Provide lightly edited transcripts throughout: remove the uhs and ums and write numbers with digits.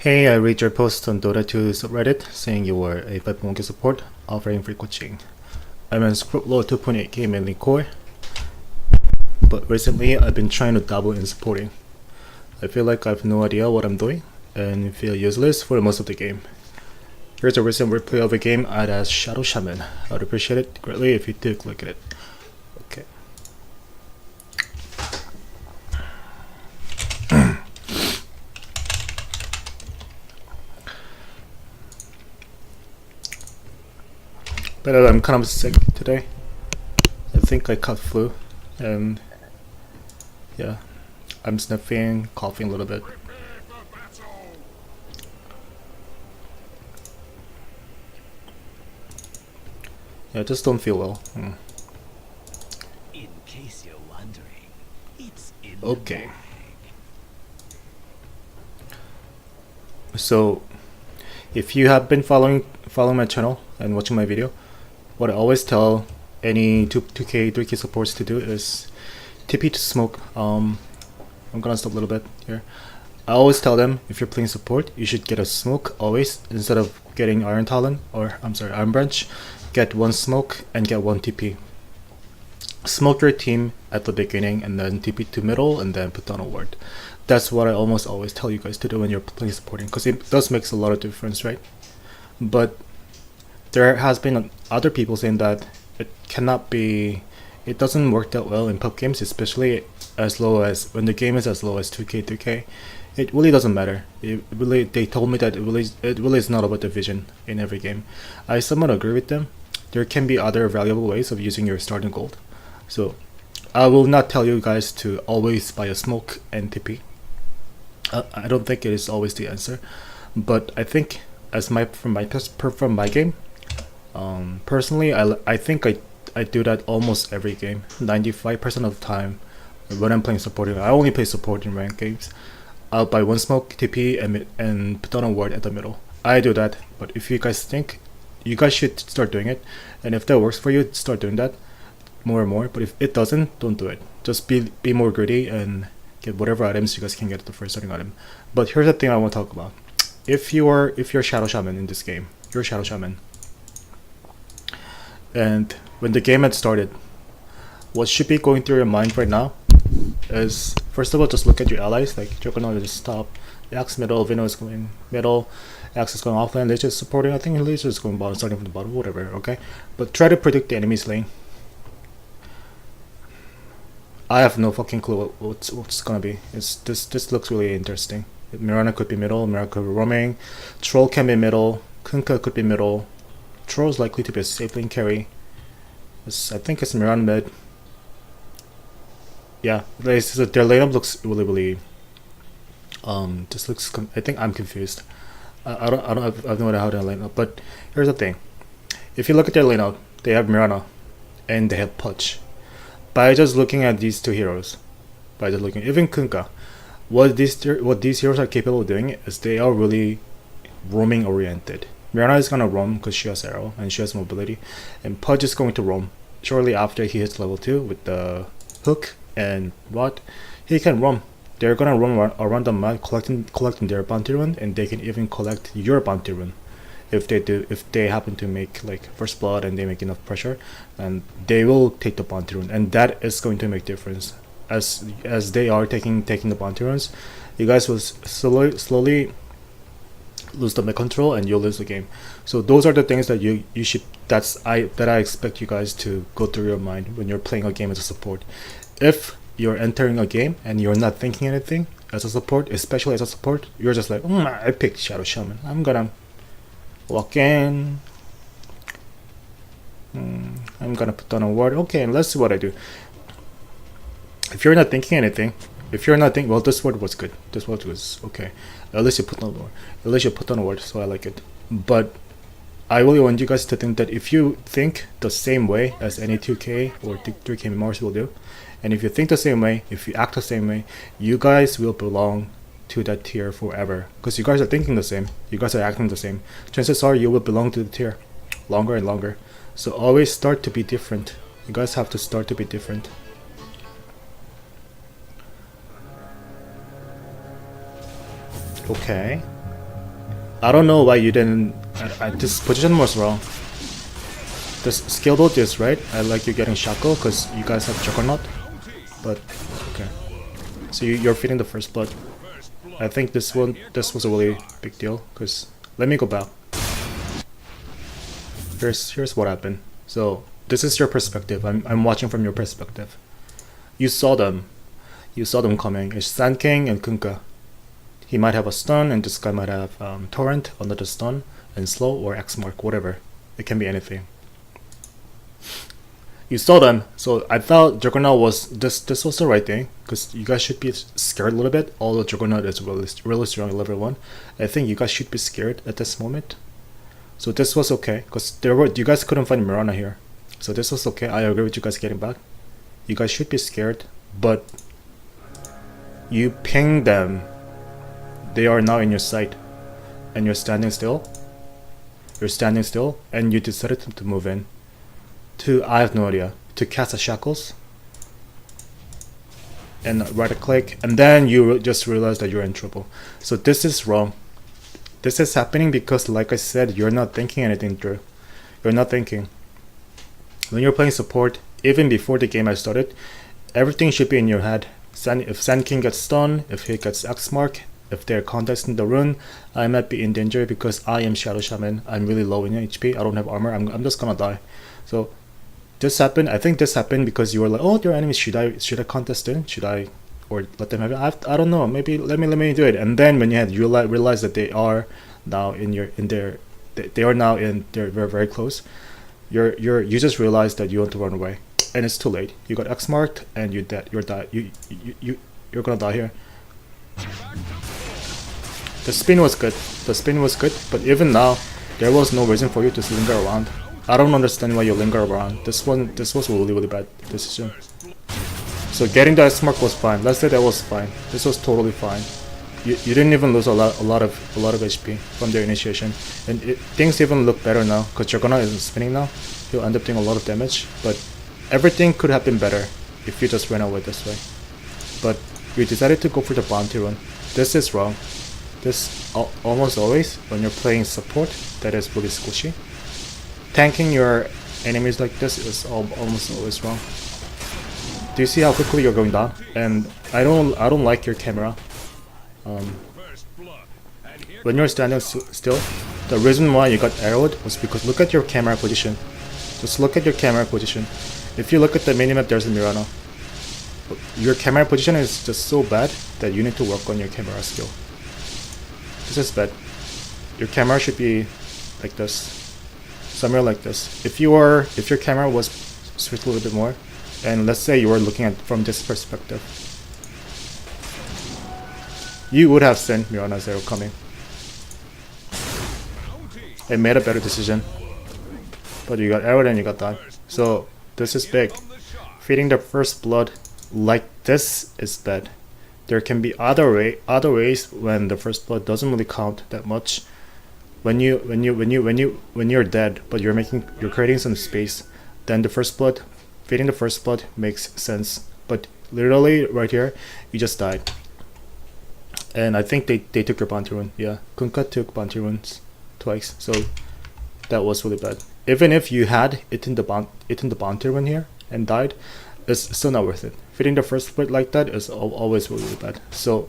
Hey, I read your post on Dota 2 subreddit saying you were a 5.1k support offering free coaching. I'm in Scriptlaw 2.8k mainly core, but recently I've been trying to dabble in supporting. I feel like I have no idea what I'm doing and feel useless for most of the game. Here's a recent replay of a game I'd asked Shadow Shaman. I'd appreciate it greatly if you took a look at it. Okay. But I'm kind of sick today. I think I caught flu, and yeah, I'm sniffing, coughing a little bit. Yeah, I just don't feel well. In case you're wondering, it's in Okay. So, if you have been following my channel and watching my video, what I always tell any 2k 3k supports to do is TP to smoke. I'm gonna stop a little bit here. I always tell them if you're playing support, you should get a smoke always instead of getting Iron Talon, or I'm sorry, Iron Branch. Get one smoke and get one TP. Smoke your team at the beginning and then TP to middle and then put down a ward. That's what I almost always tell you guys to do when you're playing supporting, because it does makes a lot of difference, right? But there has been other people saying that it doesn't work that well in pub games, especially as low as when the game is as low as 2k 3k. It really doesn't matter. They told me that it really is not about the vision in every game. I somewhat agree with them. There can be other valuable ways of using your starting gold. So I will not tell you guys to always buy a smoke and TP. I don't think it is always the answer, but I think from my game, personally, I think I do that almost every game. 95% of the time when I'm playing supporting, I only play support in ranked games. I'll buy one smoke, TP, and put on a ward at the middle. I do that, but if you guys think, you guys should start doing it, and if that works for you, start doing that more and more. But if it doesn't, don't do it. Just be more greedy and get whatever items you guys can get at the first starting item. But here's the thing I want to talk about. If you're Shadow Shaman in this game, you're Shadow Shaman, and when the game had started, what should be going through your mind right now is, first of all, just look at your allies. Like Juggernaut is just top, Axe middle, Vino is going middle, Axe is going offlane, Leisha is supporting. I think Leisha is going bottom, starting from the bottom, whatever. Okay, but try to predict the enemy's lane. I have no fucking clue what's gonna be. This looks really interesting. Mirana could be middle, Mirana could be roaming, Troll can be middle, Kunkka could be middle. Troll is likely to be a safe lane carry. I think it's Mirana mid. Yeah, their lineup looks really just looks. I think I'm confused. I don't have no idea how to line up. But here's the thing: if you look at their lineup, they have Mirana, and they have Pudge. By just looking at these two heroes, even Kunkka, what these heroes are capable of doing is they are really roaming oriented. Mirana is gonna roam because she has arrow and she has mobility, and Pudge is going to roam shortly after he hits level 2 with the hook and rod. He can roam. They're gonna roam around the map collecting their bounty rune, and they can even collect your bounty rune. If they happen to make like first blood and they make enough pressure, and they will take the bounty rune, and that is going to make difference. As they are taking the bounty runes, you guys will slowly lose the mid control and you'll lose the game. So those are the things that you should that I expect you guys to go through your mind when you're playing a game as a support. If you're entering a game and you're not thinking anything as a support, especially as a support, you're just like, I picked Shadow Shaman, I'm gonna walk in, I'm gonna put down a ward, okay, and let's see what I do. If you're not thinking anything, well, this word was good, this word was okay, at least you put on a word, so I like it. But I really want you guys to think that if you think the same way as any 2k or 3k members will do, and if you think the same way, if you act the same way, you guys will belong to that tier forever, because you guys are thinking the same, you guys are acting the same. Chances are you will belong to the tier longer and longer. So always start to be different. You guys have to start to be different. Okay. I don't know why you didn't. This position was wrong. This skill build is right. I like you getting Shackle because you guys have Juggernaut. But okay. So you're feeding the first blood. I think this was a really big deal because let me go back. Here's what happened. So this is your perspective. I'm watching from your perspective. You saw them coming. It's Sand King and Kunkka. He might have a stun, and this guy might have torrent under the stun and slow or X mark, whatever. It can be anything. You saw them, so I thought Juggernaut was this was the right thing because you guys should be scared a little bit. Although Juggernaut is really strong at level 1, I think you guys should be scared at this moment. So this was okay because you guys couldn't find Mirana here, so this was okay. I agree with you guys getting back. You guys should be scared, but you ping them. They are now in your sight, and you're standing still. You're standing still, and you decided to move in. I have no idea, to cast a shackles and right click, and then you just realize that you're in trouble. So this is wrong. This is happening because, like I said, you're not thinking anything through. You're not thinking. When you're playing support, even before the game I started, everything should be in your head. If Sand King gets stunned, if he gets X mark, if they're contesting the rune, I might be in danger because I am Shadow Shaman. I'm really low in HP. I don't have armor. I'm just gonna die. So this happened. I think this happened because you were like, oh, they're enemies. Should I contest in? Should I, or let them have it? I don't know. Maybe let me do it. And then when you had realize that they are now they are now in they're very close. You just realize that you want to run away, and it's too late. You got X marked, and you're dead. You're gonna die here. The spin was good. But even now, there was no reason for you to linger around. I don't understand why you linger around. This was a really bad decision. So getting the X mark was fine. Let's say that was fine. This was totally fine. You didn't even lose a lot of HP from their initiation, and things even look better now because Juggernaut isn't spinning now. He'll end up doing a lot of damage, but everything could have been better if you just ran away this way. But you decided to go for the bounty run. This is wrong. This almost always when you're playing support, that is really squishy. Tanking your enemies like this is almost always wrong. Do you see how quickly you're going down? And I don't like your camera. When you're standing still, the reason why you got arrowed was because look at your camera position. Just look at your camera position. If you look at the minimap, there's a Mirana. Your camera position is just so bad that you need to work on your camera skill. This is bad. Your camera should be like this. Somewhere like this. If your camera was switched a little bit more, and let's say you were looking at from this perspective, you would have seen Mirana Zero coming and made a better decision. But you got arrowed and you got died. So this is big. Feeding the first blood like this is bad. There can be other ways when the first blood doesn't really count that much. When you're dead, but you're creating some space, then the first blood, feeding the first blood makes sense. But literally right here, you just died. And I think they took your bounty rune. Yeah, Kunkka took bounty runes twice, so that was really bad. Even if you had eaten the bounty rune here and died, it's still not worth it. Feeding the first blood like that is always really bad. So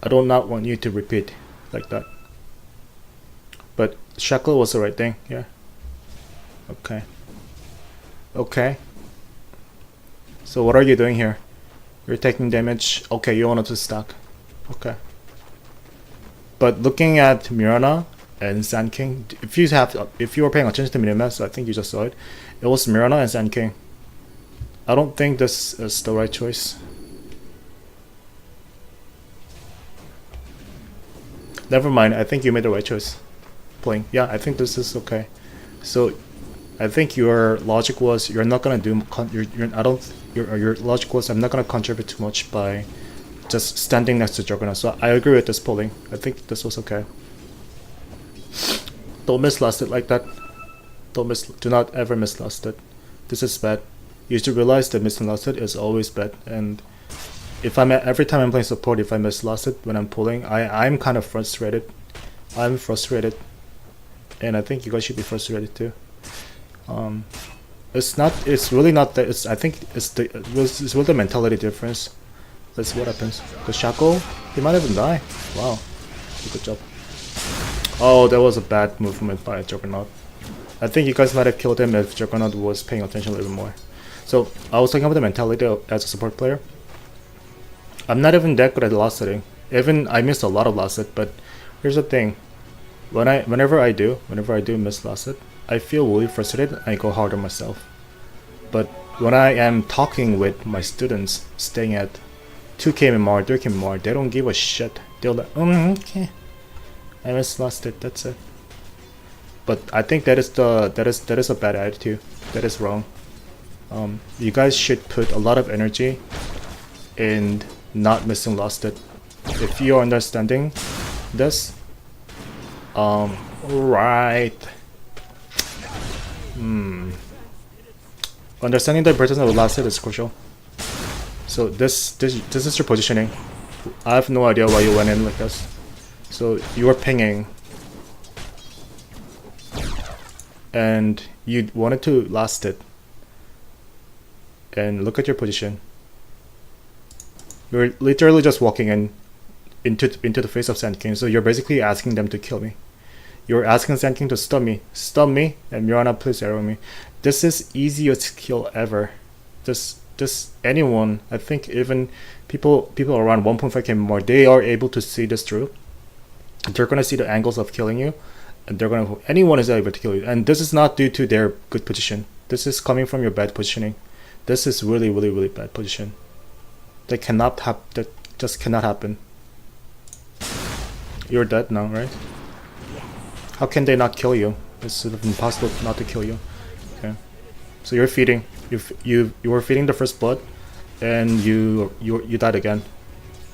I do not want you to repeat like that. But Shackle was the right thing, yeah. Okay. So what are you doing here? You're taking damage. Okay, you wanted to stack. Okay. But looking at Mirana and Sand King, if you were paying attention to minimaps, I think you just saw it. It was Mirana and Sand King. I don't think this is the right choice. Never mind. I think you made the right choice. Playing. Yeah, I think this is okay. So, I think your logic was you're not gonna do. Your logic was I'm not gonna contribute too much by just standing next to Juggernaut. So I agree with this polling. I think this was okay. Don't mislast it like that. Do not ever mislast it. This is bad. You should realize that mislast it is always bad. And if every time I'm playing support, if I mislast it when I'm pulling, I'm kind of frustrated I'm frustrated, and I think you guys should be frustrated too. It's really not that. I think it's really the mentality difference. Let's see what happens. Cause Shackle, he might even die. Wow, good job. Oh, that was a bad movement by Juggernaut. I think you guys might have killed him if Juggernaut was paying attention a little more. So I was talking about the mentality as a support player. I'm not even that good at last setting. Even I missed a lot of last set, but here's the thing. Whenever I do miss last set, I feel really frustrated and I go hard on myself. But when I am talking with my students staying at 2k more, 3k more, they don't give a shit. They're like, okay, I missed last set, that's it. But I think that is a bad attitude. That is wrong. You guys should put a lot of energy in not missing last set. If you're understanding this, right. Understanding the importance of the last hit is crucial. So this is your positioning. I have no idea why you went in like this. So you were pinging, and you wanted to last it. And look at your position. You're literally just walking into the face of Sand King. So you're basically asking them to kill me. You're asking Sand King to stun me, and Mirana, please arrow me. This is easiest kill ever. Just anyone, I think even people around 1.5k more, they are able to see this through. They're gonna see the angles of killing you, and anyone is able to kill you. And this is not due to their good position. This is coming from your bad positioning. This is really bad position. That just cannot happen. You're dead now, right? How can they not kill you? It's sort of impossible not to kill you. Okay, so you're feeding. You were feeding the first blood, and you died again.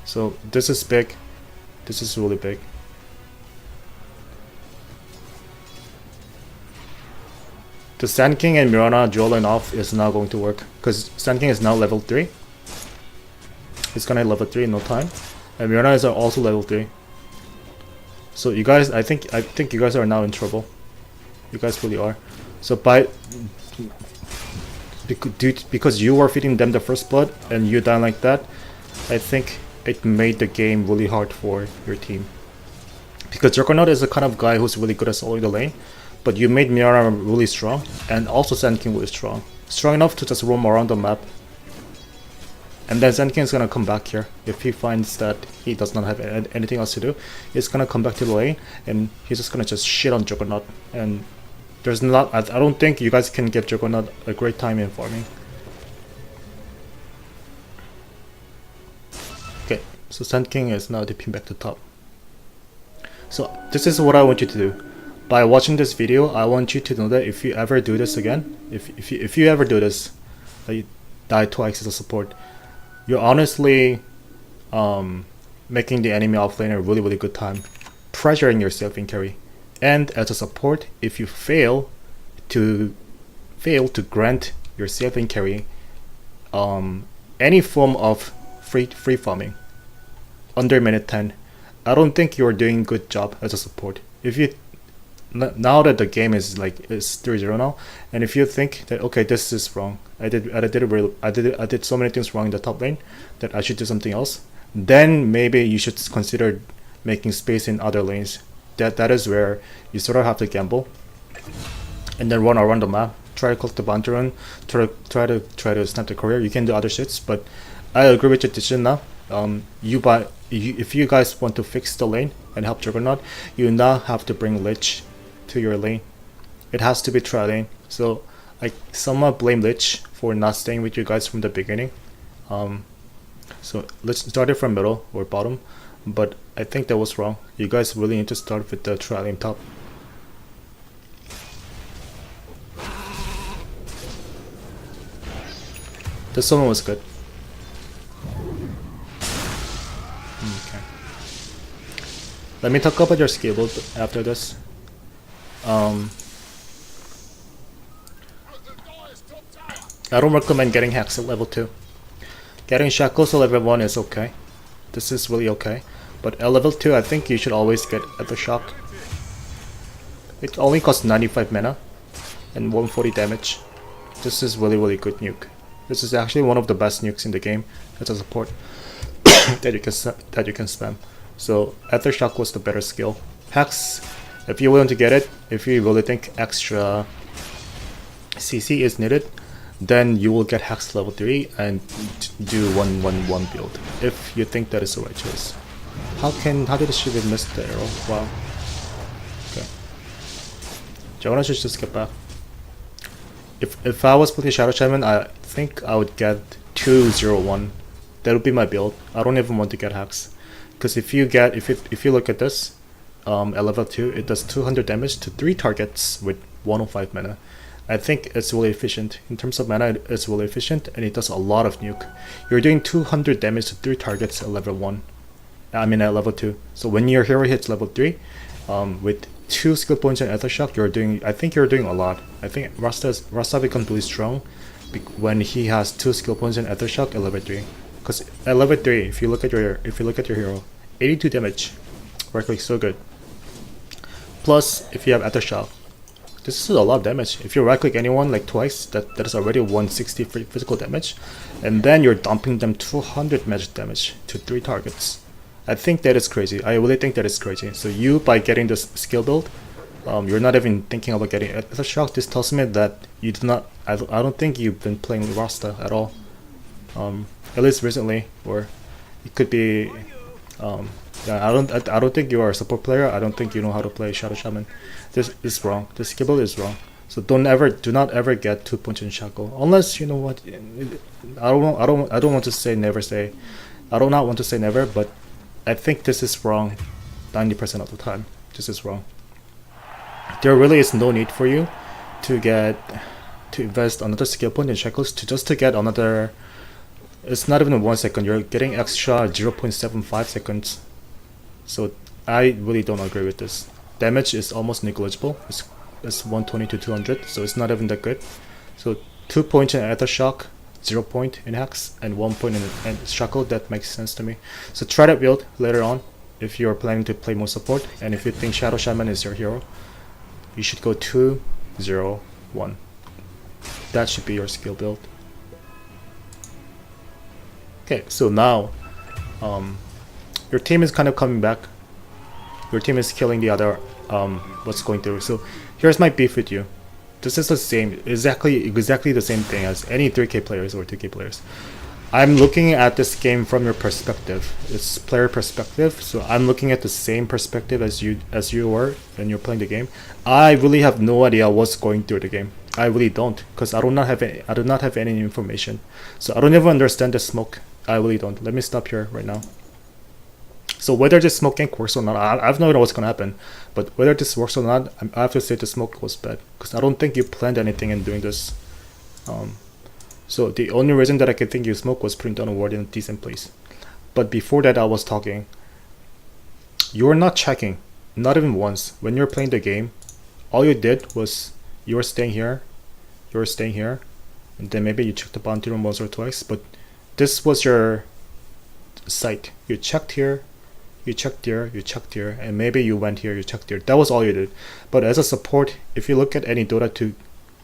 So this is big. This is really big. The Sand King and Mirana dueling off is not going to work because Sand King is now level 3. It's gonna level 3 in no time, and Mirana is also level 3. So you guys, I think you guys are now in trouble. You guys really are. So because you were feeding them the first blood and you die like that, I think it made the game really hard for your team. Because Juggernaut is the kind of guy who's really good at soloing the lane, but you made Mirana really strong, and also Sand King really strong. Strong enough to just roam around the map. And then Sand King is gonna come back here. If he finds that he does not have anything else to do, he's gonna come back to the lane, and he's just gonna shit on Juggernaut. And there's not, I don't think you guys can give Juggernaut a great time in farming. Okay, so Sand King is now dipping back to top. So this is what I want you to do. By watching this video, I want you to know that if you ever do this again, if you ever do this, that you die twice as a support, you're honestly making the enemy offlane a really good time, pressuring yourself in carry. And as a support, if you fail to grant yourself in carry any form of free farming under minute 10, I don't think you're doing a good job as a support. If you now that the game is 3-0 now, and if you think that okay, this is wrong, I did so many things wrong in the top lane that I should do something else, then maybe you should consider making space in other lanes. That is where you sort of have to gamble and then run around the map, try to collect the bounty run, try to snap the courier. You can do other shits, but I agree with your decision now. If you guys want to fix the lane and help Juggernaut, you now have to bring Lich to your lane. It has to be tri lane. So I somewhat blame Lich for not staying with you guys from the beginning. So let's start it from middle or bottom, but I think that was wrong. You guys really need to start with the tri lane top. The summon was good. Okay. Let me talk about your skill build after this. I don't recommend getting Hex at level 2. Getting Shackles at level 1 is okay. This is really okay. But at level 2, I think you should always get at the shock. It only costs 95 mana and 140 damage. This is really good nuke. This is actually one of the best nukes in the game as a support that you can spam. So Aftershock was the better skill. Hex, if you're willing to get it, if you really think extra CC is needed, then you will get Hex level 3 and do 111 build. If you think that is the right choice. How did she miss the arrow? Wow. Okay. Jonah should just get back. If I was playing Shadow Shaman, I think I would get 201. That would be my build. I don't even want to get Hex, because if you look at this, at level 2, it does 200 damage to 3 targets with 105 mana. I think it's really efficient. In terms of mana, it's really efficient, and it does a lot of nuke. You're doing 200 damage to 3 targets at level 1. I mean at level 2. So when your hero hits level 3, with 2 skill points and Aftershock, I think you're doing a lot. I think Rasta becomes really strong when he has 2 skill points and Aftershock at level 3. Because at level 3, if you look at your hero, 82 damage, right click, so good. Plus, if you have Aftershock, this is a lot of damage. If you right click anyone like twice, that is already 160 physical damage, and then you're dumping them 200 magic damage to 3 targets. I think that is crazy. I really think that is crazy. So you, by getting this skill build, you're not even thinking about getting Aftershock. This tells me that you do not. I don't think you've been playing Rasta at all. At least recently, or it could be. Yeah, I don't think you are a support player. I don't think you know how to play Shadow Shaman. This is wrong. This skill build is wrong. So do not ever get 2 points in Shackle, unless you know what. I don't want to say never say. I do not want to say never, but I think this is wrong 90% of the time. This is wrong. There really is no need for you to invest another skill point in Shackles to get another. It's not even 1 second. You're getting extra 0.75 seconds. So I really don't agree with this. Damage is almost negligible. It's 120 to 200, so it's not even that good. So 2 points in Aftershock, 0 point in Hex, and 1 point in Shackle. That makes sense to me. So try that build later on if you're planning to play more support, and if you think Shadow Shaman is your hero, you should go 2-0-1. That should be your skill build. Okay, so now your team is kind of coming back. Your team is killing the other what's going through. So here's my beef with you. This is the same, exactly the same thing as any 3K players or 2K players. I'm looking at this game from your perspective. It's player perspective, so I'm looking at the same perspective as you were when you're playing the game. I really have no idea what's going through the game. I really don't, because I do not have any information. So I don't even understand the smoke. I really don't. Let me stop here right now. So whether this smoke gank works or not, I have no idea what's gonna happen. But whether this works or not, I have to say the smoke was bad, because I don't think you planned anything in doing this. So the only reason that I could think you smoke was putting down a ward in a decent place. But before that, I was talking. You're not checking, not even once. When you're playing the game, all you did was you were staying here, and then maybe you checked the bounty room once or twice. But this was your site. You checked here, you checked here, you checked here, and maybe you went here, you checked here. That was all you did. But as a support, if you look at any Dota 2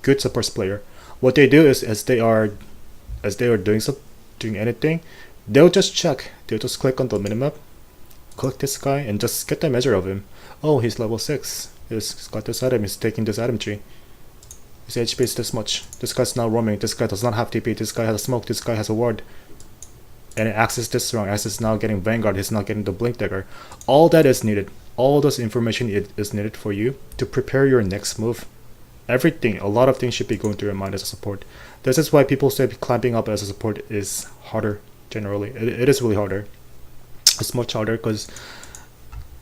good supports player, what they do is as they are doing anything, they'll just check. They'll just click on the minimap, click this guy, and just get the measure of him. Oh, he's level 6. He's got this item. He's taking this item tree. His HP is this much. This guy's now roaming. This guy does not have TP. This guy has a smoke. This guy has a ward. And Axis this wrong. Axis is now getting Vanguard. He's not getting the Blink Dagger. All that is needed. All those information is needed for you to prepare your next move. Everything, a lot of things should be going through your mind as a support. This is why people say climbing up as a support is harder. Generally, it is really harder. It's much harder because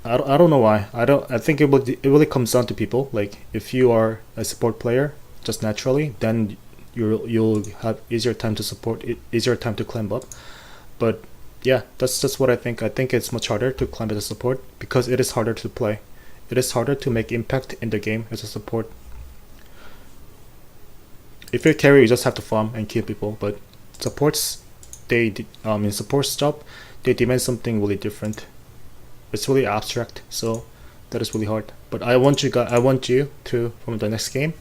I don't know why. I think it really comes down to people. Like if you are a support player just naturally, then you'll have easier time to support, easier time to climb up. But yeah, that's just what I think. I think it's much harder to climb as a support because it is harder to play. It is harder to make impact in the game as a support. If you're carry, you just have to farm and kill people. But supports, in support's job, they demand something really different. It's really abstract. So That is really hard. But I want you to, from the next game,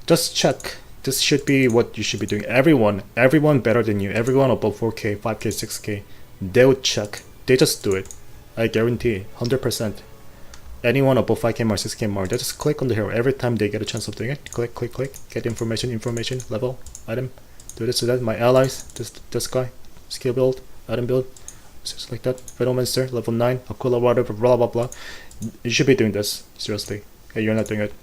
just check. This should be what you should be doing. Everyone better than you, everyone above 4K, 5K, 6K, they would check. They just do it. I guarantee, 100%. Anyone above 5K mark, 6K mark, they just click on the hero every time they get a chance of doing it. Click, click, click. Get information, level, item. Do this, do that. My allies, this guy, skill build, item build, just like that. Venomancer, level 9, Aquila water, blah blah blah. You should be doing this, seriously. Okay, you're not doing it.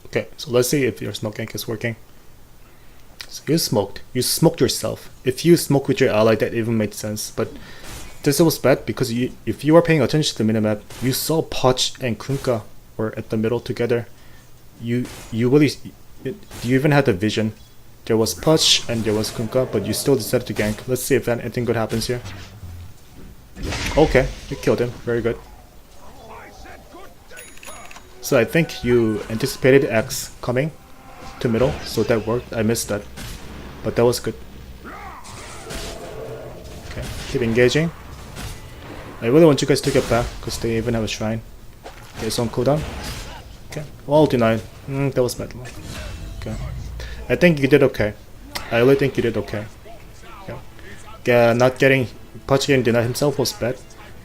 Okay, so let's see if your smoke gank is working. So you smoked yourself. If you smoke with your ally, that even made sense, but this was bad because if you were paying attention to the minimap, you saw Poch and Kunka were at the middle together. You even had the vision. There was Poch and there was Kunka, but you still decided to gank. Let's see if anything good happens here. Okay, you killed him. Very good. So I think you anticipated X coming to middle, so that worked. I missed that, but that was good. Okay, keep engaging. I really want you guys to get back because they even have a shrine. Okay, it's on cooldown. Okay, all denied. That was bad. Okay, I think you did okay. I really think you did okay. Yeah, not getting Poch getting denied himself was bad,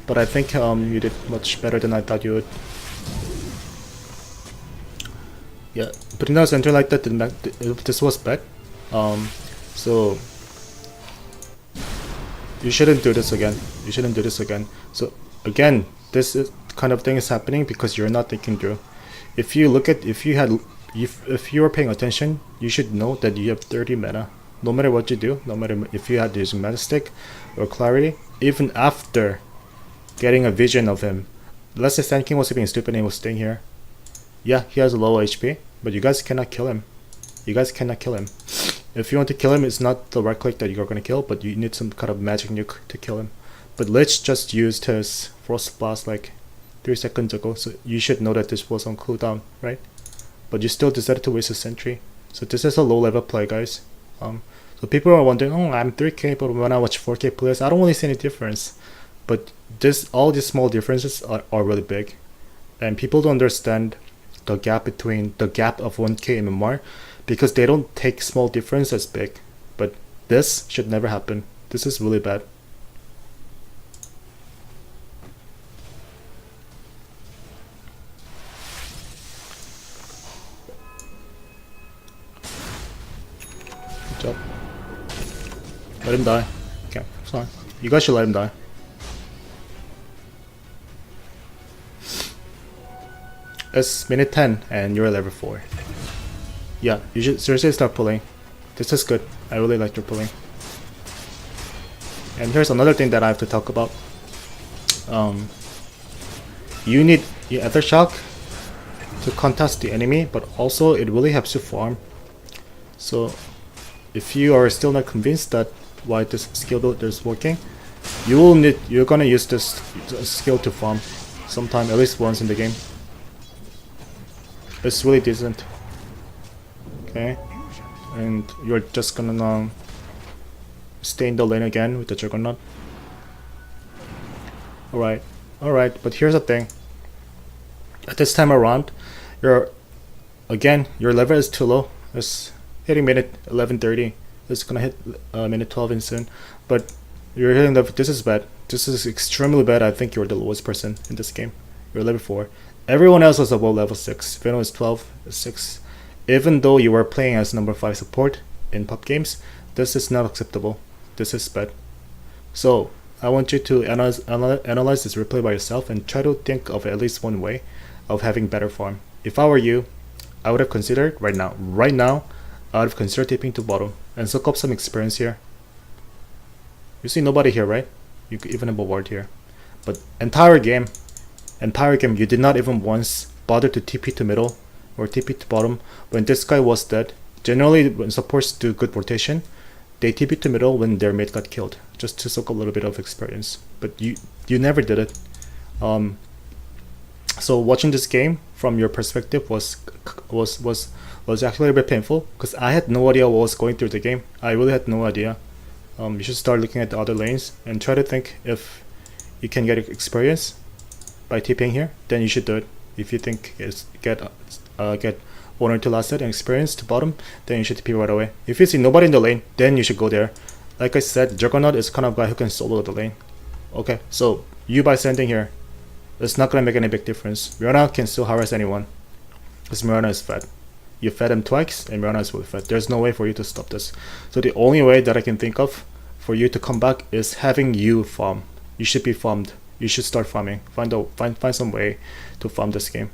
but I think you did much better than I thought you would. Yeah, putting down center like that didn't this was bad. So you shouldn't do this again. You shouldn't do this again. So again, this is kind of thing is happening because you're not thinking through. If you look at if you were paying attention, you should know that you have 30 mana. No matter what you do, no matter if you had using Majestic or Clarity, even after getting a vision of him. Let's say Sand King was being stupid and he was staying here. Yeah, he has a low HP, but you guys cannot kill him. You guys cannot kill him. If you want to kill him, it's not the right click that you're gonna kill, but you need some kind of magic nuke to kill him. But Lich just used his Frost Blast like 3 seconds ago, so you should know that this was on cooldown, right? But you still decided to waste a sentry. So this is a low level play, guys. So people are wondering, oh, I'm 3K, but when I watch 4K players, I don't really see any difference. But all these small differences are really big, and people don't understand the gap of 1K MMR because they don't take small difference as big. But this should never happen. This is really bad. Good job. Let him die. Okay, fine. You guys should let him die. It's minute 10 and you're level 4. Yeah, you should seriously start pulling. This is good. I really like your pulling. And here's another thing that I have to talk about. You need your Aftershock to contest the enemy, but also it really helps you farm. So if you are still not convinced that why this skill build is working, you're gonna use this skill to farm sometime, at least once in the game. It's really decent. Okay, and you're just gonna now stay in the lane again with the Juggernaut. Alright, but here's the thing. At this time around, your level is too low. It's hitting minute 11:30. It's gonna hit minute 12 in soon. But you're hitting level. This is bad. This is extremely bad. I think you're the lowest person in this game. You're level 4. Everyone else is above level 6. Venom is 12, 6. Even though you are playing as number 5 support in pub games, this is not acceptable. This is bad. So I want you to analyze this replay by yourself and try to think of at least one way of having better farm. If I were you, I would have considered right now, I would have considered tipping to bottom and soak up some experience here. You see nobody here, right? You could even have a ward here. But entire game you did not even once bother to TP to middle or TP to bottom when this guy was dead. Generally when supports do good rotation, they TP to middle when their mate got killed, just to soak a little bit of experience. But you never did it. So watching this game from your perspective was actually a bit painful because I had no idea what was going through the game. I really had no idea. You should start looking at the other lanes and try to think if you can get experience by TPing here, then you should do it. If you think it's get 1 or 2 last hit and experience to bottom, then you should TP right away. If you see nobody in the lane, then you should go there. Like I said, Juggernaut is kind of guy who can solo the lane. Okay, so you by standing here, it's not gonna make any big difference. Mirana can still harass anyone, because Mirana is fed. You fed him twice, and Mirana is fully fed. There's no way for you to stop this. So the only way that I can think of for you to come back is having you farm. You should be farmed. You should start farming. Find some way to farm this game,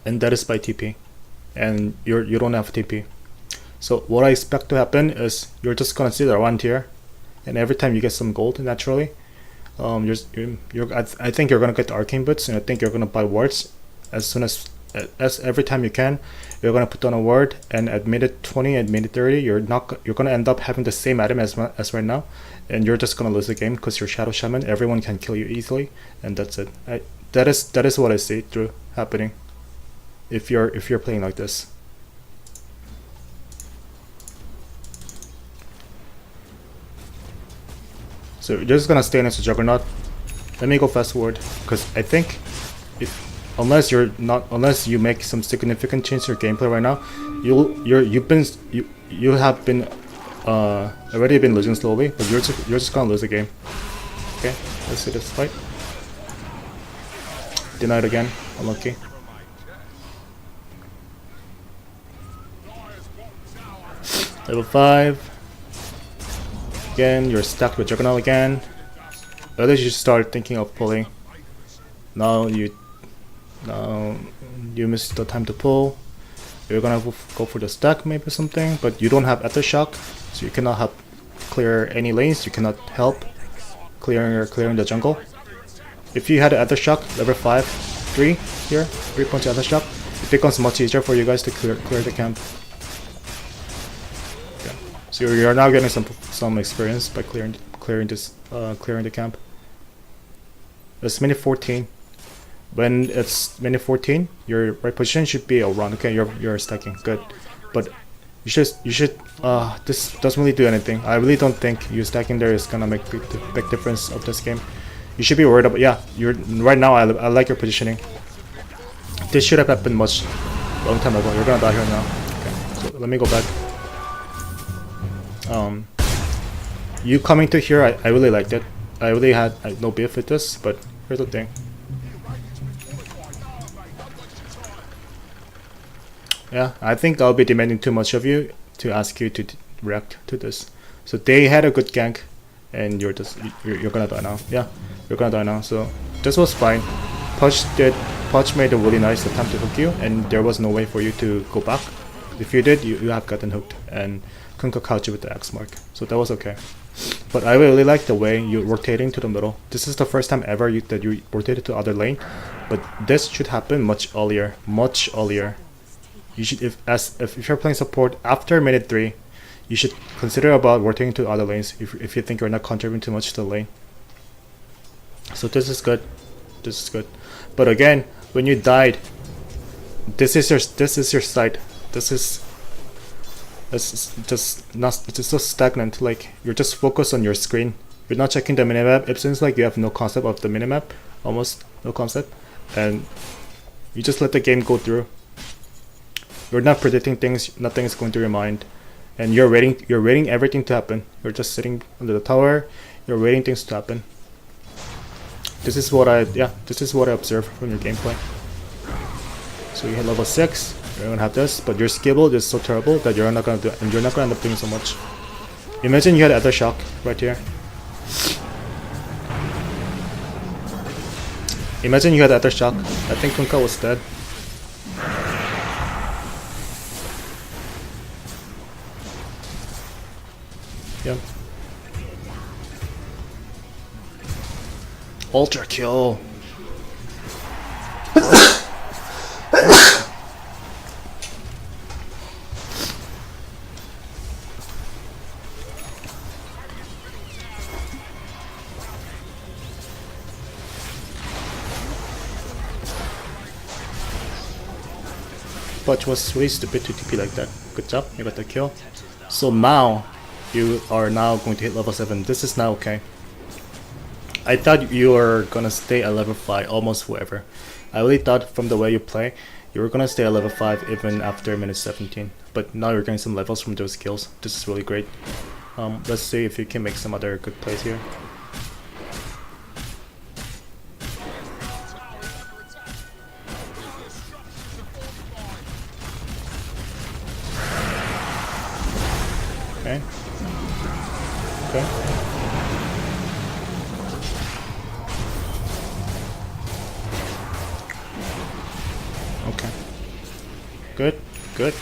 and that is by TP. And you don't have TP. So what I expect to happen is you're just gonna sit around here, and every time you get some gold naturally, I think you're gonna get the arcane boots, and I think you're gonna buy wards as soon as every time you can. You're gonna put on a ward, and at minute 20 and minute 30, you're gonna end up having the same item as right now, and you're just gonna lose the game because you're Shadow Shaman. Everyone can kill you easily, and that's it. That is what I see through happening. If you're playing like this. So you're just gonna stay next to Juggernaut. Let me go fast forward, because I think unless you make some significant change to your gameplay right now, you have been already been losing slowly, but you're just gonna lose the game. Okay, let's see this fight. Denied again, unlucky. Level 5. Again, you're stuck with Juggernaut again. Whether you should start thinking of pulling. Now you missed the time to pull. You're gonna go for the stack maybe something, but you don't have Aftershock, so you cannot help clear any lanes. You cannot help clearing the jungle. If you had an Aftershock, level 5, 3 here, 3 points Aftershock, it becomes much easier for you guys to clear the camp. So you're now getting some experience by clearing the camp. It's minute 14. When it's minute 14, your right position should be around. Okay, you're stacking, good. But you should this doesn't really do anything. I really don't think you stacking there is gonna make the big difference of this game. You should be worried about, yeah. You're right now. I like your positioning. This should have happened much long time ago. You're gonna die here now. Okay, so let me go back. You coming to here, I really liked it. I really had no beef with this, but here's the thing. Yeah, I think I'll be demanding too much of you to ask you to react to this. So they had a good gank, and you're gonna die now. Yeah, you're gonna die now. So this was fine. Pudge made a really nice attempt to hook you, and there was no way for you to go back. If you did, you have gotten hooked and couldn't catch you with the X mark. So that was okay. But I really like the way you're rotating to the middle. This is the first time ever that you rotated to other lane, but this should happen much earlier. Much earlier. You should, if you're playing support after minute 3, you should consider about rotating to other lanes if you think you're not contributing too much to the lane. So this is good. This is good. But again, when you died, this is your site. This is just so stagnant. Like, you're just focused on your screen. You're not checking the minimap. It seems like you have no concept of the minimap, almost no concept, and you just let the game go through. You're not predicting things. Nothing is going through your mind, and you're waiting everything to happen. You're just sitting under the tower. You're waiting things to happen. This is what I observe from your gameplay. So you hit level 6. You're gonna have this, but your skill build is so terrible that you're not gonna do, and you're not gonna end up doing so much. Imagine you had Aftershock right here. Imagine you had Aftershock. I think Kunkka was dead. Yep. Ultra kill. But was really stupid to TP like that. Good job, you got the kill. So now, you are now going to hit level 7. This is now okay. I thought you were gonna stay at level 5 almost forever. I really thought from the way you play, you were gonna stay at level 5 even after minute 17. But now you're getting some levels from those skills. This is really great. Let's see if you can make some other good plays here. Okay. Okay. Okay. Good. Good.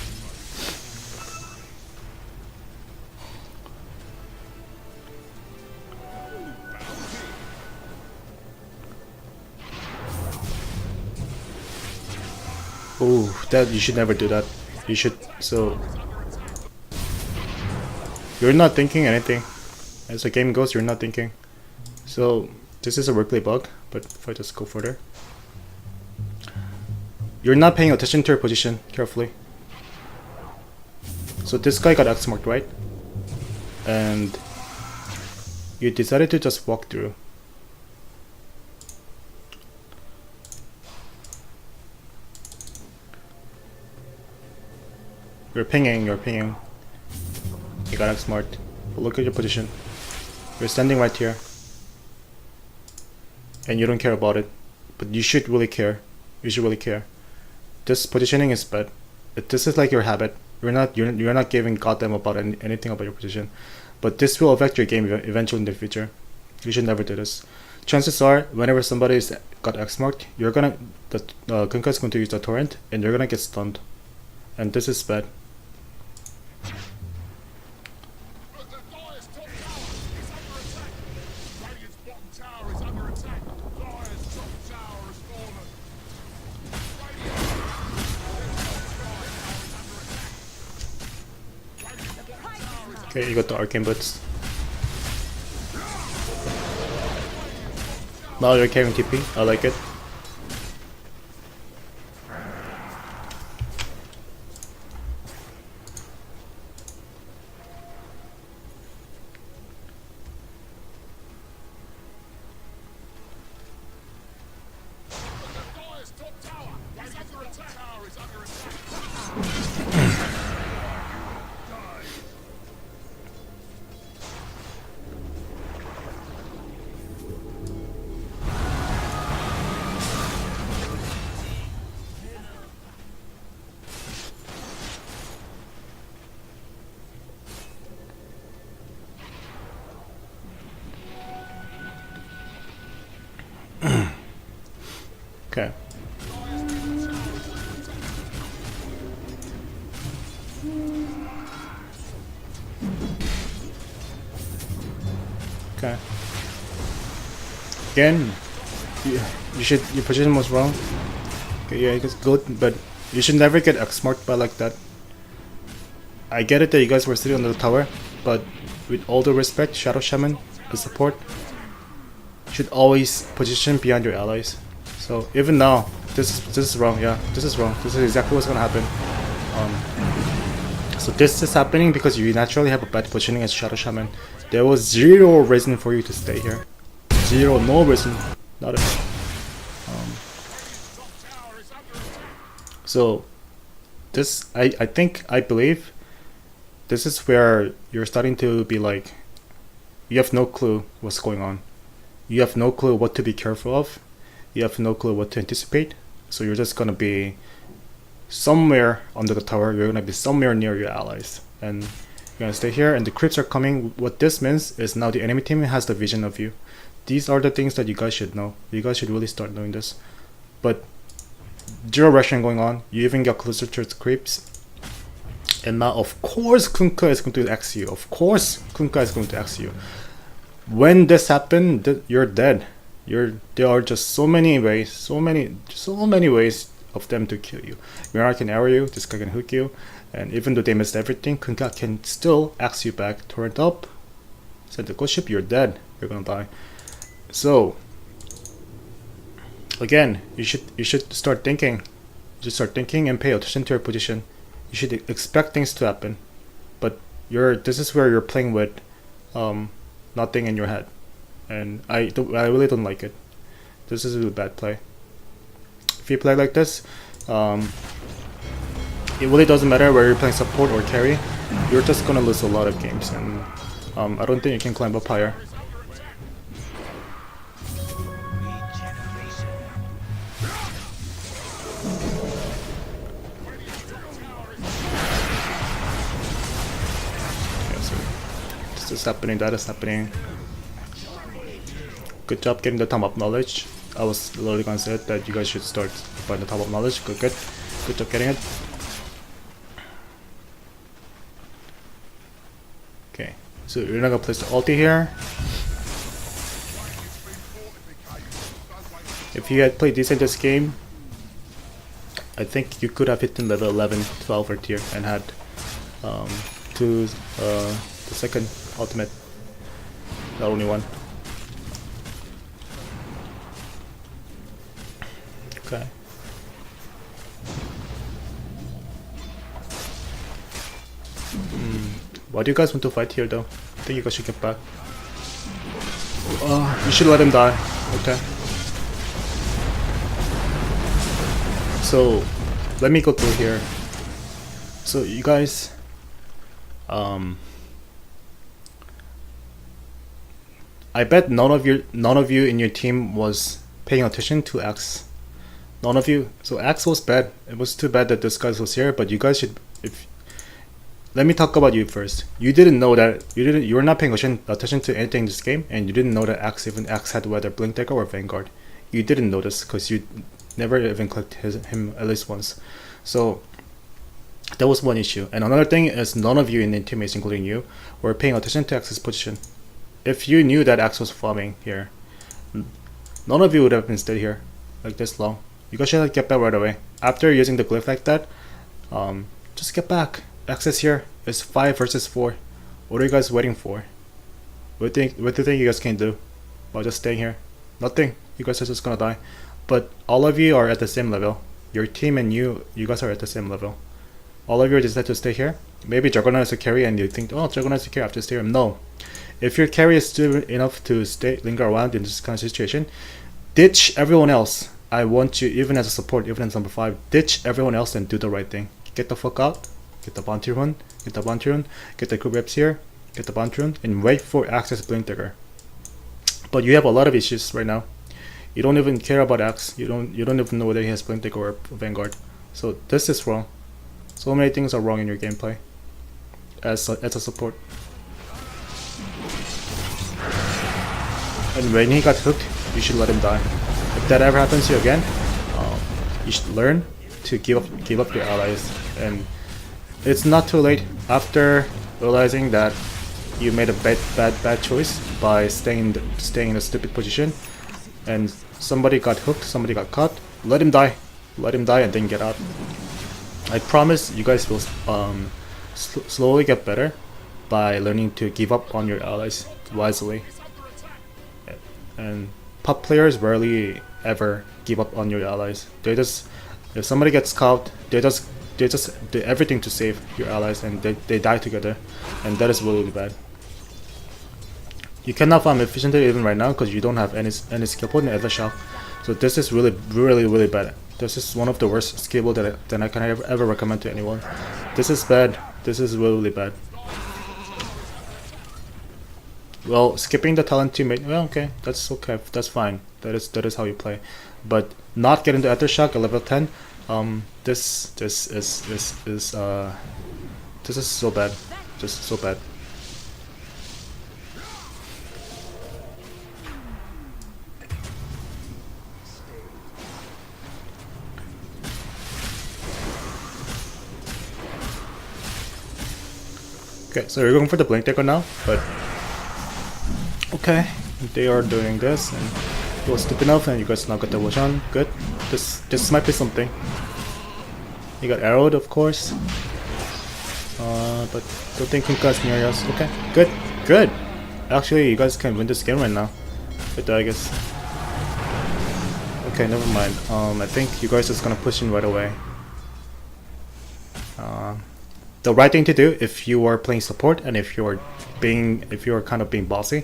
Ooh, that you should never do that. You should so you're not thinking anything. As the game goes, you're not thinking. So this is a replay bug, but if I just go further. You're not paying attention to your position carefully. So this guy got X marked, right? And you decided to just walk through. You're pinging. You got X marked. But look at your position. You're standing right here. And you don't care about it. But you should really care. You should really care. This positioning is bad. This is like your habit. You're not giving goddamn about anything about your position. But this will affect your game eventually in the future. You should never do this. Chances are, whenever somebody got X marked, you're gonna Kunkka is going to use the torrent, and you're gonna get stunned. And this is bad. Okay, you got the arcane boots. Now you're carrying TP. I like it. Okay. Okay. Again, your position was wrong. Okay, yeah, it's good, but you should never get X-marked by like that. I get it that you guys were sitting on the tower, but with all due respect, Shadow Shaman, the support, should always position behind your allies. So even now, this is wrong. Yeah, this is wrong. This is exactly what's gonna happen. So this is happening because you naturally have a bad positioning as Shadow Shaman. There was zero reason for you to stay here. Zero, no reason. Not at all. So this, I believe, this is where you're starting to be like, you have no clue what's going on. You have no clue what to be careful of. You have no clue what to anticipate. So you're just gonna be somewhere under the tower. You're gonna be somewhere near your allies, and you're gonna stay here. And the creeps are coming. What this means is now the enemy team has the vision of you. These are the things that you guys should know. You guys should really start knowing this. But zero rushing going on. You even get closer to the creeps. And now, of course, Kunkka is going to X you. Of course, Kunkka is going to X you. When this happened, you're dead. There are just so many ways, so many ways of them to kill you. Mirror can arrow you, this guy can hook you, and even though they missed everything, Kunkka can still axe you back, torrent up, send the ghost ship, you're dead. You're gonna die. So again, you should start thinking. You should start thinking and pay attention to your position. You should expect things to happen, but this is where you're playing with nothing in your head. and I really don't like it. This is a really bad play. If you play like this, it really doesn't matter whether you're playing support or carry. You're just gonna lose a lot of games, and I don't think you can climb up higher. Yeah, so this is happening, that is happening. Good job getting the top up knowledge. I was literally gonna say that you guys should start by the top up knowledge. Good job getting it. Okay, so you're not gonna place the ulti here. If you had played decent this game, I think you could have hit in level 11, 12 or tier and had the second ultimate, not only one. Okay. Why do you guys want to fight here though? I think you guys should get back. You should let him die. Okay. So, let me go through here. So you guys, I bet none of you in your team was paying attention to X. None of you. So X was bad. It was too bad that this guy was here. But you guys should. Let me talk about you first. You didn't know that you were not paying attention to anything in this game, and you didn't know that X had whether Blink Dagger or Vanguard. You didn't notice because you never even clicked him at least once. So that was one issue. And another thing is none of you in the teammates, including you, were paying attention to X's position. If you knew that X was farming here, none of you would have been stayed here like this long. You guys should get back right away. After using the glyph like that, just get back. X is here. It's 5 versus 4. What are you guys waiting for? What do you think you guys can do by just staying here? Nothing. You guys are just gonna die. But all of you are at the same level. Your team and you guys are at the same level. All of you decide to stay here. Maybe Juggernaut is a carry and you think, oh, Juggernaut is a carry, I have to stay here. No. If your carry is still enough to linger around in this kind of situation, ditch everyone else. I want you, even as a support, even as number 5, ditch everyone else and do the right thing. Get the fuck out. Get the bounty run. Get the bounty run. Get the group reps here. Get the bounty run. And wait for Axe's Blink Dagger. But you have a lot of issues right now. You don't even care about Axe. You don't even know whether he has Blink Dagger or Vanguard. So this is wrong. So many things are wrong in your gameplay as a support. And when he got hooked, you should let him die. If that ever happens to you again, you should learn to give up your allies. And it's not too late after realizing that you made a bad choice by staying in a stupid position, and somebody got hooked, somebody got caught. Let him die, and then get out. I promise you guys will slowly get better by learning to give up on your allies wisely. And pop players rarely ever give up on your allies. They just, if somebody gets caught, they just do everything to save your allies, and they die together, and that is really bad. You cannot farm efficiently even right now because you don't have any skill point in the shop. So this is really bad. This is one of the worst skill build that I can ever recommend to anyone. This is bad. This is really bad. Well, skipping the talent teammate, well, okay, that's okay, that's fine. That is how you play. But not getting the aftershock at level 10, this is so bad, just so bad. Okay, so you're going for the Blink Dagger now, but okay, they are doing this, and it was stupid enough, and you guys now got the Wushan. Good. This might be something. You got arrowed, of course, but don't think you guys near us. Okay, good. Actually, you guys can win this game right now. But I guess. Okay, never mind. I think you guys are just gonna push in right away. The right thing to do if you are playing support and if you're kind of being bossy,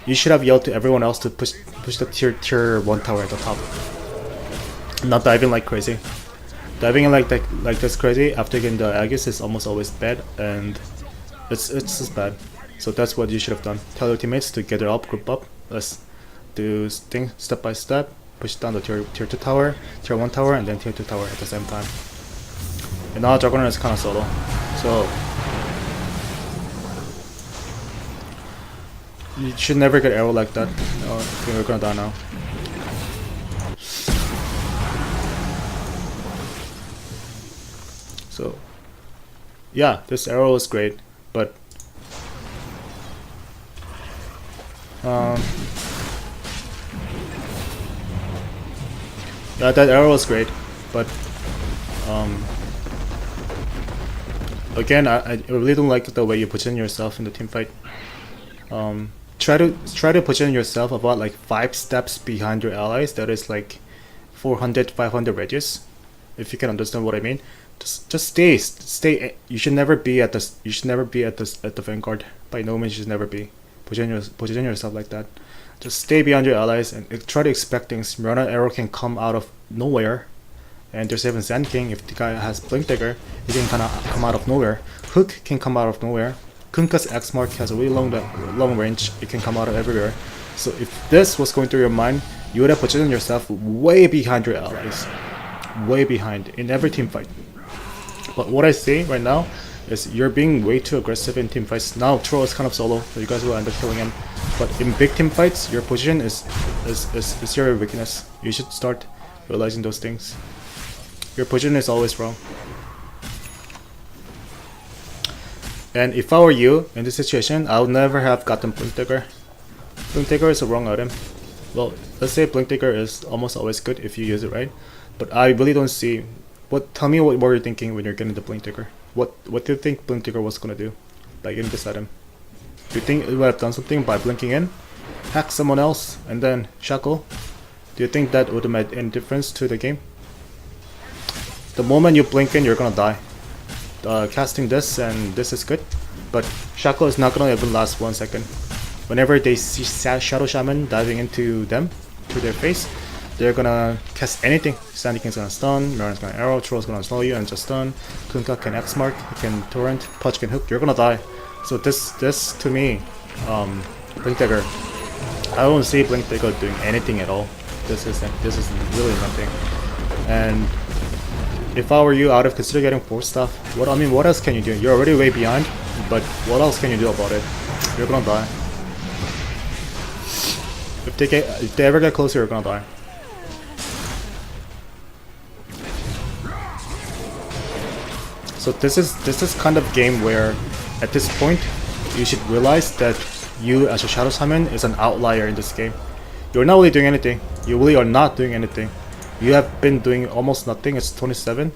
you should have yelled to everyone else to push the tier 1 tower at the top. Not diving like crazy. Diving in like this crazy after getting the Aegis is almost always bad, and it's just bad. So that's what you should have done. Tell your teammates to gather up, group up. Let's do things step by step. Push down the tier 2 tower, tier 1 tower, and then tier 2 tower at the same time. And now Juggernaut is kind of solo. So you should never get arrow like that. No, I think we're gonna die now. So yeah, this arrow is great, but yeah, that arrow is great, but again, I really don't like the way you position yourself in the team fight. Try to position yourself about like 5 steps behind your allies. That is like 400, 500 radius. If you can understand what I mean, just stay. You should never be at the at the vanguard. By no means, you should never be. Position yourself like that. Just stay behind your allies and try to expect things. Mirana arrow can come out of nowhere, and there's even Sand King. If the guy has Blink Dagger, he can kind of come out of nowhere. Hook can come out of nowhere. Kunkka's X mark has a really long range. It can come out of everywhere. So if this was going through your mind, you would have positioned yourself way behind your allies, way behind in every team fight. But what I see right now is you're being way too aggressive in team fights. Now Troll is kind of solo, so you guys will end up killing him. But in big team fights, your position is your weakness. You should start realizing those things. Your position is always wrong. And if I were you in this situation, I would never have gotten Blink Dagger. Blink Dagger is a wrong item. Well, let's say Blink Dagger is almost always good if you use it right. But I really don't see. Tell me what you're thinking when you're getting the Blink Dagger. What do you think Blink Dagger was gonna do? Like in this item. Do you think it would have done something by blinking in? Hack someone else and then shackle? Do you think that would have made any difference to the game? The moment you blink in, you're gonna die. Casting this and this is good, but shackle is not gonna even last 1 second. Whenever they see Shadow Shaman diving into them, to their face, they're gonna cast anything. Sandy King's gonna stun, Mirana's gonna arrow, Troll's gonna slow you and just stun, Kunkka can X mark, he can torrent, Pudge can hook, you're gonna die. So this to me, Blink Dagger, I don't see Blink Dagger doing anything at all. This is really nothing. And if I were you, I would have considered getting 4 stuff. What else can you do? You're already way behind, but what else can you do about it? You're gonna die. If they ever get closer, you're gonna die. So this is kind of game where, at this point, you should realize that you as a Shadow Shaman is an outlier in this game. You're not really doing anything. You really are not doing anything. You have been doing almost nothing. It's 27.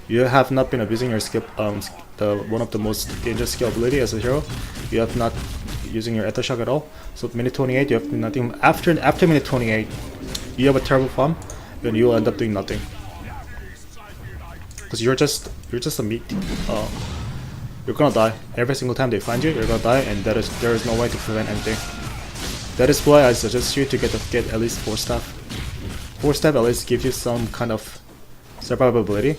You have not been abusing your skill, one of the most dangerous skill ability as a hero. You have not using your Ether Shock at all. So minute 28, you have been nothing. After minute 28, you have a terrible farm, then you will end up doing nothing. Because you're just a meat. You're gonna die every single time they find you. You're gonna die, and there is no way to prevent anything. That is why I suggest you to get at least 4 stuff. 4 step at least gives you some kind of survivability,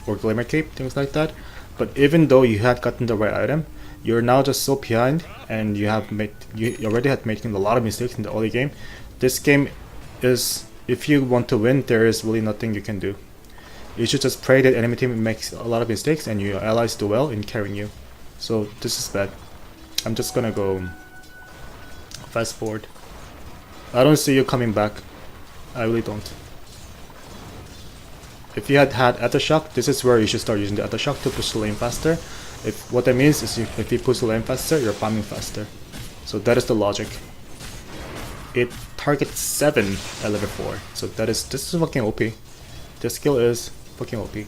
or Glimmer Cape, things like that. But even though you had gotten the right item, you're now just so behind, and you already had making a lot of mistakes in the early game. This game is, if you want to win, there is really nothing you can do. You should just pray that enemy team makes a lot of mistakes and your allies do well in carrying you. So this is bad. I'm just gonna go fast forward. I don't see you coming back. I really don't. If you had Ether Shock, this is where you should start using the Ether Shock to push the lane faster. What that means is if you push the lane faster, you're farming faster. So that is the logic. It targets 7 at level 4. So this is fucking OP. This skill is fucking OP. You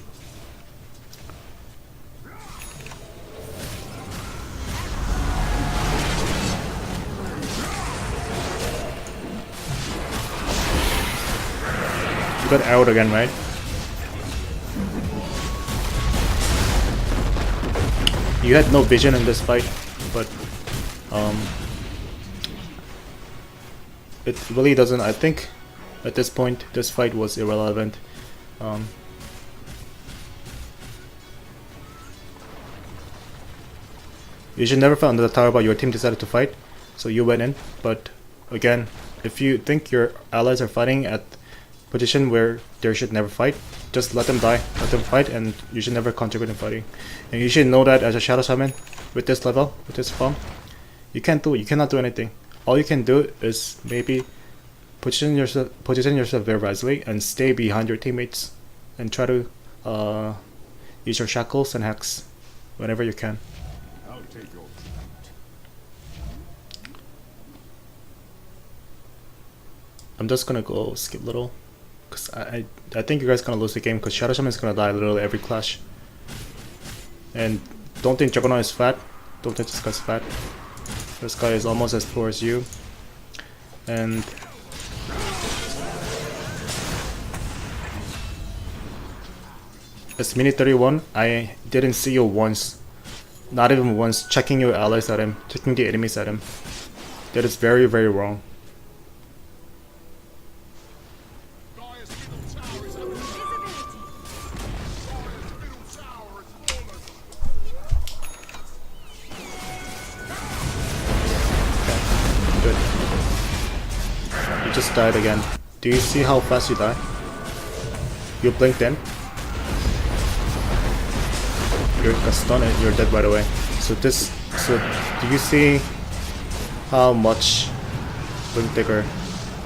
got arrowed again, right? You had no vision in this fight, but It really doesn't. I think at this point this fight was irrelevant. You should never fight under the tower, but your team decided to fight, so you went in. But again, if you think your allies are fighting at position where they should never fight, just let them die, let them fight, and you should never contribute in fighting. And you should know that as a Shadow Shaman, with this level, with this farm, you cannot do anything. All you can do is maybe position yourself very wisely and stay behind your teammates and try to use your shackles and hacks whenever you can. I'll take your I'm just gonna go skip little, cause I think you guys gonna lose the game, cause Shadow Shaman is gonna die literally every clash. And don't think Juggernaut is fat. Don't think this guy's fat. This guy is almost as poor as you. And as Mini 31, I didn't see you once, not even once, checking your allies at him, checking the enemies at him. That is very, very wrong. Good. You just died again. Do you see how fast you die? You blinked in. You got stunned and you're dead right away. So do you see how much Blink Digger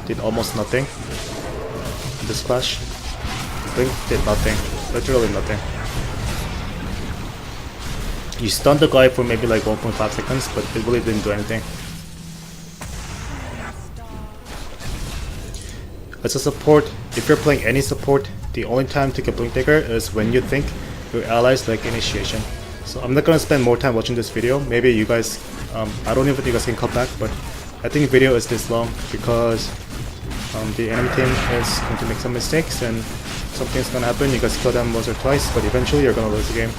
did almost nothing in this clash? Blink did nothing. Literally nothing. You stunned the guy for maybe like 1.5 seconds, but it really didn't do anything. As a support, if you're playing any support, the only time to get Blink Digger is when you think your allies like initiation. So I'm not gonna spend more time watching this video. Maybe you guys, I don't even think you guys can come back, but I think the video is this long because the enemy team is going to make some mistakes and something's gonna happen. You guys kill them once or twice, but eventually you're gonna lose the game.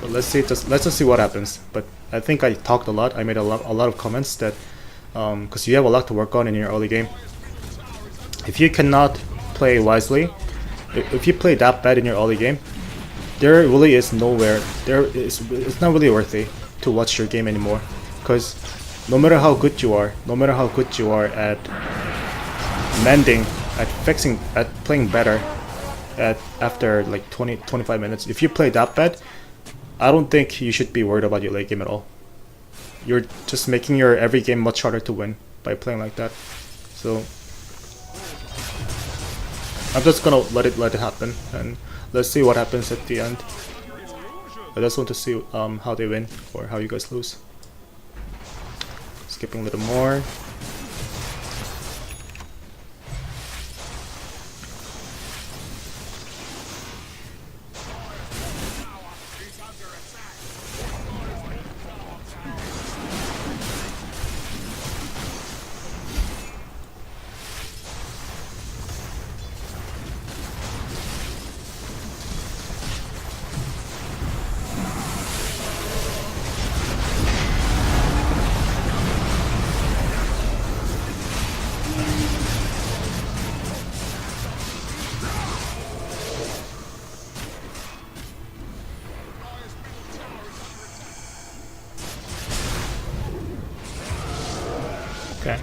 But let's just see what happens. But I think I talked a lot. I made a lot of comments that because you have a lot to work on in your early game. If you cannot play wisely, if you play that bad in your early game, there really is nowhere. It's not really worthy to watch your game anymore. Because no matter how good you are, at mending, at fixing, at playing better, after like 20-25 minutes, if you play that bad, I don't think you should be worried about your late game at all. You're just making your every game much harder to win by playing like that. So I'm just gonna let it happen, and let's see what happens at the end. I just want to see how they win or how you guys lose. Skipping a little more. Okay.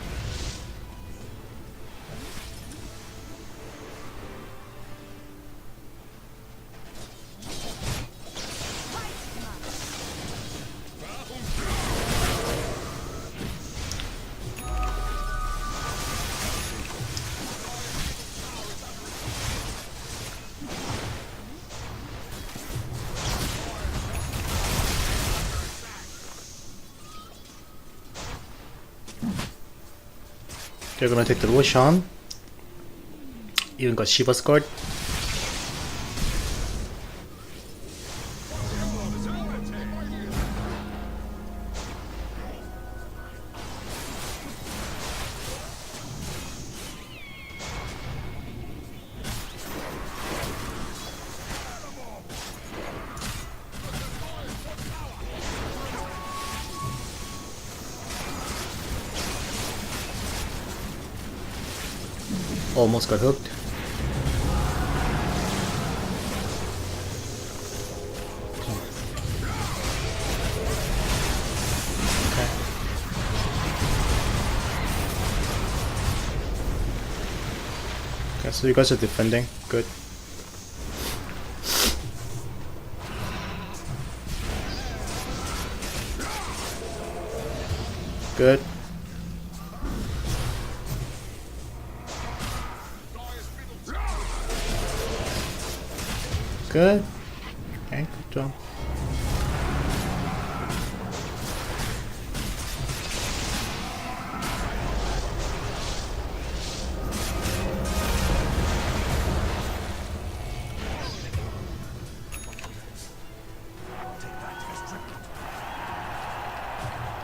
They're gonna take the Roshan. Even got Shiva's card. Almost got hooked. Okay, so you guys are defending. Good. Good. Good. Okay, good job.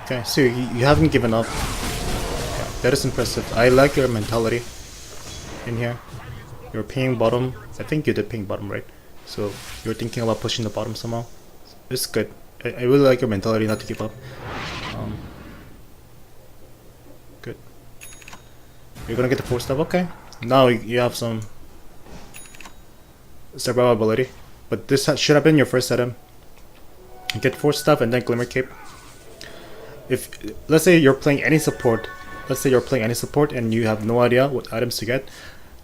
Okay, so you haven't given up. Yeah, that is impressive. I like your mentality in here. You're ping bottom. I think you did ping bottom, right? So you're thinking about pushing the bottom somehow. It's good. I really like your mentality not to give up. Good. You're gonna get the 4 stuff. Okay. Now you have some survivability. But this should have been your first item. Get 4 stuff and then Glimmer Cape. If let's say you're playing any support, and you have no idea what items to get,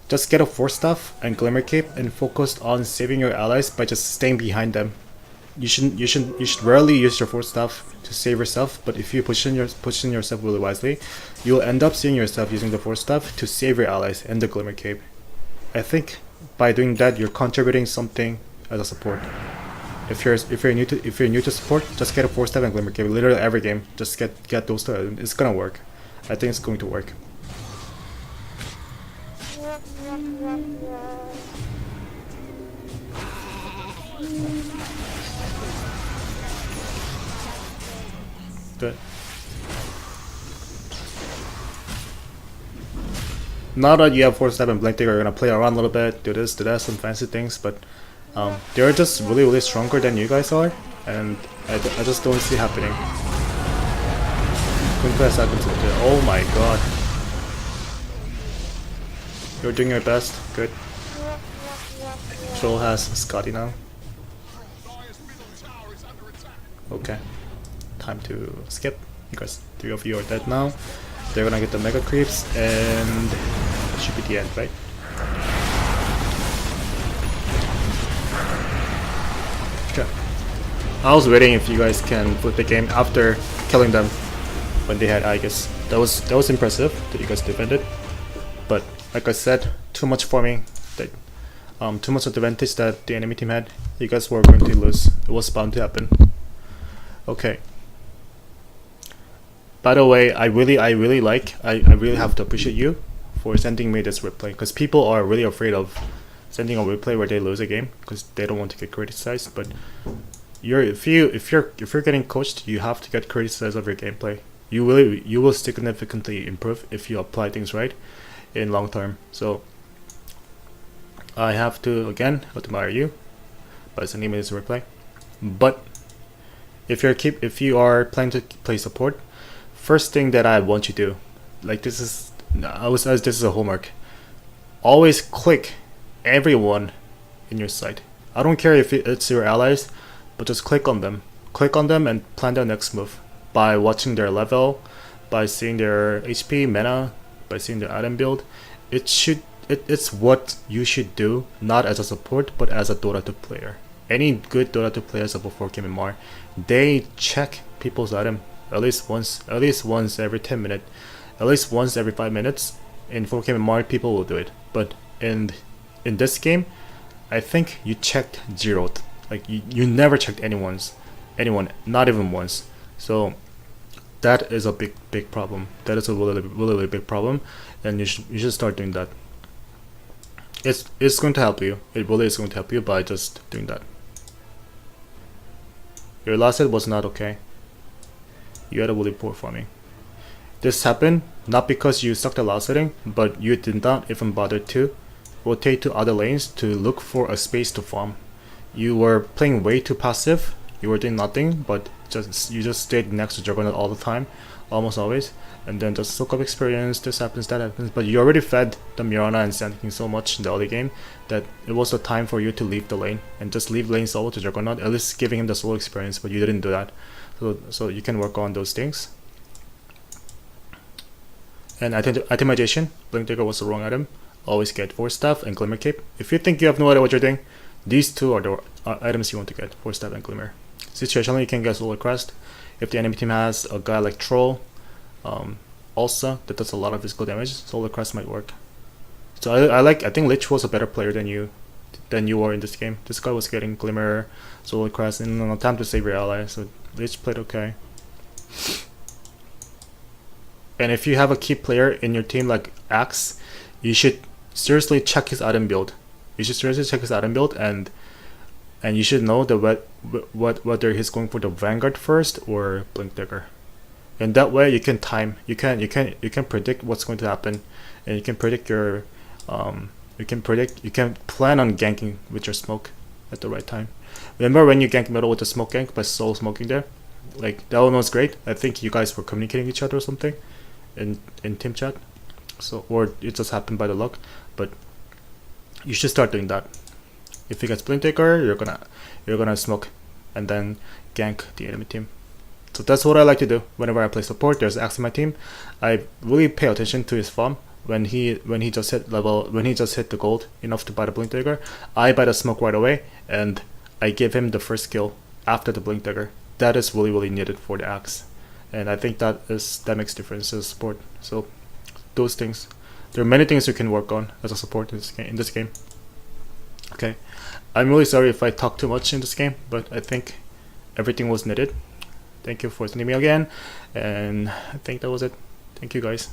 just get a 4 stuff and Glimmer Cape and focus on saving your allies by just staying behind them. You should rarely use your 4 stuff to save yourself, but if you position yourself really wisely, you'll end up seeing yourself using the 4 stuff to save your allies and the Glimmer Cape. I think by doing that you're contributing something as a support. If you're new to support, just get a 4 step and Glimmer Cape. Literally every game, just get those 2. It's gonna work. I think it's going to work. Good. Now that you have 4 step and Blink Digger, you're gonna play around a little bit, do this, do that, some fancy things, but they're just really stronger than you guys are, and I just don't see happening. Oh my god. You're doing your best. Good. Troll has Scotty now. Okay. Time to skip. You guys, 3 of you are dead now. They're gonna get the mega creeps, and it should be the end, right? Okay. I was waiting if you guys can flip the game after killing them when they had Aegis. That was impressive that you guys defended. But like I said, too much farming, that too much advantage that the enemy team had. You guys were going to lose. It was bound to happen. Okay. By the way, I really have to appreciate you for sending me this replay, because people are really afraid of sending a replay where they lose a game because they don't want to get criticized. But if you're getting coached, you have to get criticized of your gameplay. You will significantly improve if you apply things right in long term. So I have to again admire you by sending me this replay. But if you are planning to play support, first thing that I want you to do, like this is a homework. Always click everyone in your site. I don't care if it's your allies, but just click on them. Click on them and plan their next move by watching their level, by seeing their HP, mana, by seeing their item build. It's what you should do, not as a support, but as a Dota 2 player. Any good Dota 2 players of a 4K MMR, they check people's item at least once every 10 minutes, at least once every 5 minutes. In 4K MMR, people will do it. But in this game, I think you checked 0. Like you never checked anyone, not even once. So that is a big problem. That is a really big problem, and you should start doing that. It's going to help you. It really is going to help you by just doing that. Your last hit was not okay. You had a really poor farming. This happened not because you sucked at last hitting, but you did not even bother to rotate to other lanes to look for a space to farm. You were playing way too passive you were doing nothing, but you just stayed next to Juggernaut all the time, almost always, and then just soak up experience. This happens, that happens, but you already fed the Mirana and Sand King so much in the early game that it was the time for you to leave the lane and just leave lane solo to Juggernaut, at least giving him the solo experience, but you didn't do that. So you can work on those things. And itemization, Blink Dagger was the wrong item. Always get Force Staff and Glimmer Cape. If you think you have no idea what you're doing, these two are the items you want to get, Force Staff and Glimmer. Situationally, you can get Solar Crest. If the enemy team has a guy like Troll, Ulsa, that does a lot of physical damage, Solar Crest might work. So I think Lich was a better player than you were in this game. This guy was getting Glimmer, Solar Crest, and no time to save your ally, so Lich played okay. And if you have a key player in your team like Axe, you should seriously check his item build. You should seriously check his item build, and you should know whether he's going for the Vanguard first or Blink Dagger. And that way you can time, you can predict what's going to happen, and you can predict your you can plan on ganking with your smoke at the right time. Remember when you ganked middle with the smoke gank by solo smoking there? Like, that one was great. I think you guys were communicating with each other or something in team chat. So, or it just happened by the luck, but you should start doing that. If he gets Blink Dagger, you're gonna smoke and then gank the enemy team. So that's what I like to do whenever I play support. There's Axe in my team. I really pay attention to his farm. When he just hit the gold enough to buy the Blink Dagger, I buy the smoke right away and I give him the first kill after the Blink Dagger. That is really needed for the Axe, and I think that makes difference as a support. So those things, there are many things you can work on as a support in this game. Okay, I'm really sorry if I talk too much in this game, but I think everything was needed. Thank you for listening to me again, and I think that was it. Thank you guys.